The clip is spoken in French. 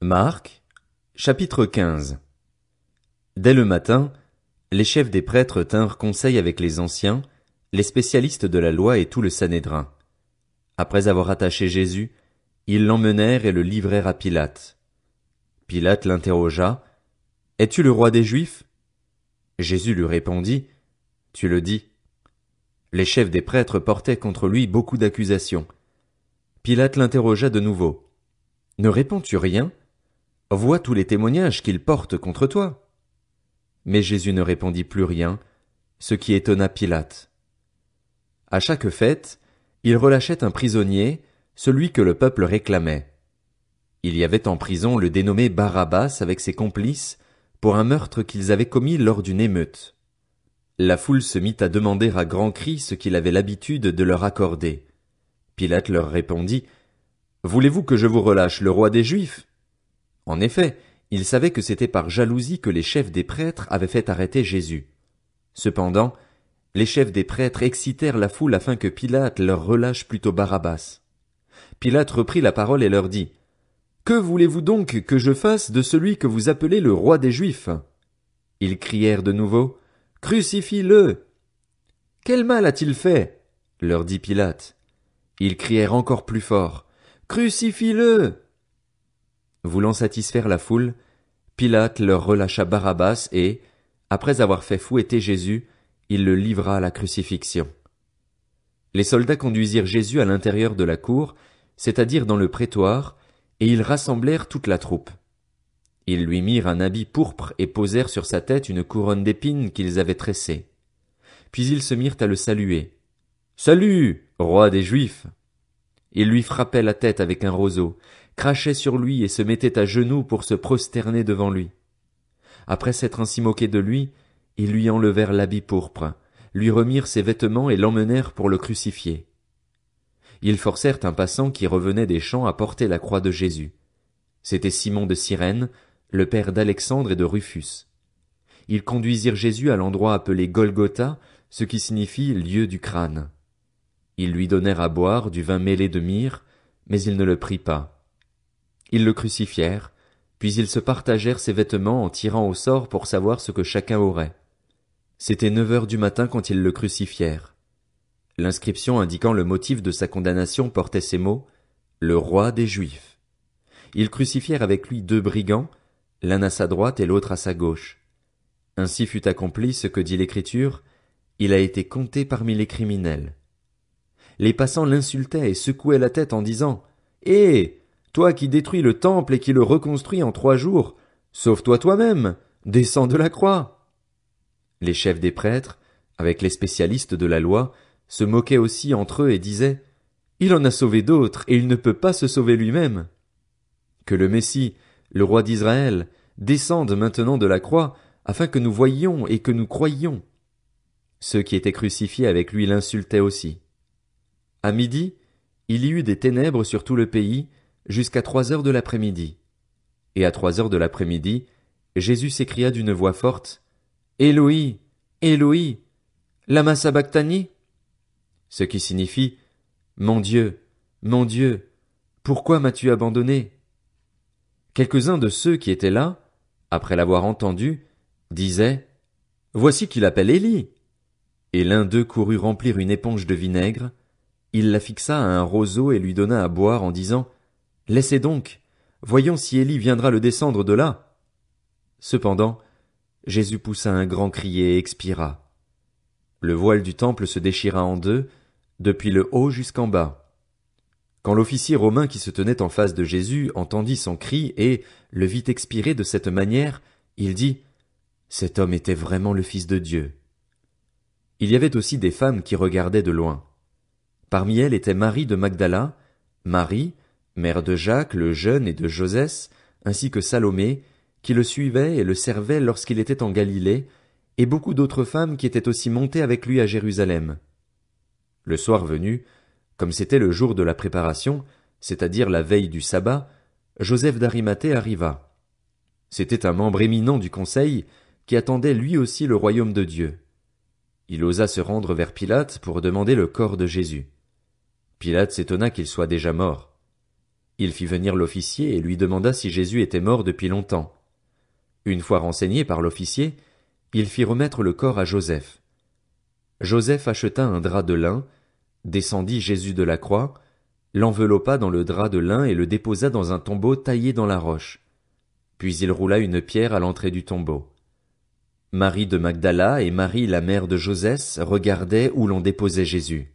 Marc, chapitre 15. Dès le matin, les chefs des prêtres tinrent conseil avec les anciens, les spécialistes de la loi et tout le Sanhédrin. Après avoir attaché Jésus, ils l'emmenèrent et le livrèrent à Pilate. Pilate l'interrogea. « Es-tu le roi des Juifs ?» Jésus lui répondit. « Tu le dis. » Les chefs des prêtres portaient contre lui beaucoup d'accusations. Pilate l'interrogea de nouveau. « Ne réponds-tu rien ? Vois tous les témoignages qu'il porte contre toi. » Mais Jésus ne répondit plus rien, ce qui étonna Pilate. À chaque fête, il relâchait un prisonnier, celui que le peuple réclamait. Il y avait en prison le dénommé Barabbas avec ses complices pour un meurtre qu'ils avaient commis lors d'une émeute. La foule se mit à demander à grands cris ce qu'il avait l'habitude de leur accorder. Pilate leur répondit. « Voulez-vous que je vous relâche le roi des Juifs ?» En effet, il savait que c'était par jalousie que les chefs des prêtres avaient fait arrêter Jésus. Cependant, les chefs des prêtres excitèrent la foule afin que Pilate leur relâche plutôt Barabbas. Pilate reprit la parole et leur dit. « Que voulez-vous donc que je fasse de celui que vous appelez le roi des Juifs ?» Ils crièrent de nouveau. « Crucifie-le !»« Quel mal a-t-il fait ?» leur dit Pilate. Ils crièrent encore plus fort. « Crucifie-le !» Voulant satisfaire la foule, Pilate leur relâcha Barabbas et, après avoir fait fouetter Jésus, il le livra à la crucifixion. Les soldats conduisirent Jésus à l'intérieur de la cour, c'est-à-dire dans le prétoire, et ils rassemblèrent toute la troupe. Ils lui mirent un habit pourpre et posèrent sur sa tête une couronne d'épines qu'ils avaient tressée. Puis ils se mirent à le saluer. « Salut, roi des Juifs !» Ils lui frappaient la tête avec un roseau, crachaient sur lui et se mettaient à genoux pour se prosterner devant lui. Après s'être ainsi moqués de lui, ils lui enlevèrent l'habit pourpre, lui remirent ses vêtements et l'emmenèrent pour le crucifier. Ils forcèrent un passant qui revenait des champs à porter la croix de Jésus. C'était Simon de Cyrène, le père d'Alexandre et de Rufus. Ils conduisirent Jésus à l'endroit appelé Golgotha, ce qui signifie lieu du crâne. Ils lui donnèrent à boire du vin mêlé de myrrhe, mais il ne le prit pas. Ils le crucifièrent, puis ils se partagèrent ses vêtements en tirant au sort pour savoir ce que chacun aurait. C'était 9 heures du matin quand ils le crucifièrent. L'inscription indiquant le motif de sa condamnation portait ces mots, « Le roi des Juifs ». Ils crucifièrent avec lui 2 brigands, l'un à sa droite et l'autre à sa gauche. Ainsi fut accompli ce que dit l'Écriture, il a été compté parmi les criminels. Les passants l'insultaient et secouaient la tête en disant, « Hé, toi qui détruis le temple et qui le reconstruis en 3 jours, sauve-toi toi-même, descends de la croix. » Les chefs des prêtres, avec les spécialistes de la loi, se moquaient aussi entre eux et disaient, « Il en a sauvé d'autres et il ne peut pas se sauver lui-même. » Que le Messie, le roi d'Israël, descende maintenant de la croix, afin que nous voyions et que nous croyions. Ceux qui étaient crucifiés avec lui l'insultaient aussi. À midi, il y eut des ténèbres sur tout le pays, jusqu'à 3 heures de l'après-midi. Et à 3 heures de l'après-midi, Jésus s'écria d'une voix forte, « Éloi, Éloi, lama sabachthani » ce qui signifie, « Mon Dieu, pourquoi m'as-tu abandonné ?» Quelques-uns de ceux qui étaient là, après l'avoir entendu, disaient, « Voici qu'il appelle Élie. » Et l'un d'eux courut remplir une éponge de vinaigre, il la fixa à un roseau et lui donna à boire en disant, « Laissez donc, voyons si Élie viendra le descendre de là. » Cependant, Jésus poussa un grand cri et expira. Le voile du temple se déchira en 2, depuis le haut jusqu'en bas. Quand l'officier romain qui se tenait en face de Jésus entendit son cri et le vit expirer de cette manière, il dit, « Cet homme était vraiment le Fils de Dieu. » Il y avait aussi des femmes qui regardaient de loin. Parmi elles était Marie de Magdala, Marie, mère de Jacques le jeune et de Josès, ainsi que Salomé, qui le suivait et le servait lorsqu'il était en Galilée, et beaucoup d'autres femmes qui étaient aussi montées avec lui à Jérusalem. Le soir venu, comme c'était le jour de la préparation, c'est-à-dire la veille du sabbat, Joseph d'Arimathée arriva. C'était un membre éminent du conseil qui attendait lui aussi le royaume de Dieu. Il osa se rendre vers Pilate pour demander le corps de Jésus. Pilate s'étonna qu'il soit déjà mort. Il fit venir l'officier et lui demanda si Jésus était mort depuis longtemps. Une fois renseigné par l'officier, il fit remettre le corps à Joseph. Joseph acheta un drap de lin, descendit Jésus de la croix, l'enveloppa dans le drap de lin et le déposa dans un tombeau taillé dans la roche. Puis il roula une pierre à l'entrée du tombeau. Marie de Magdala et Marie la mère de Joseph regardaient où l'on déposait Jésus.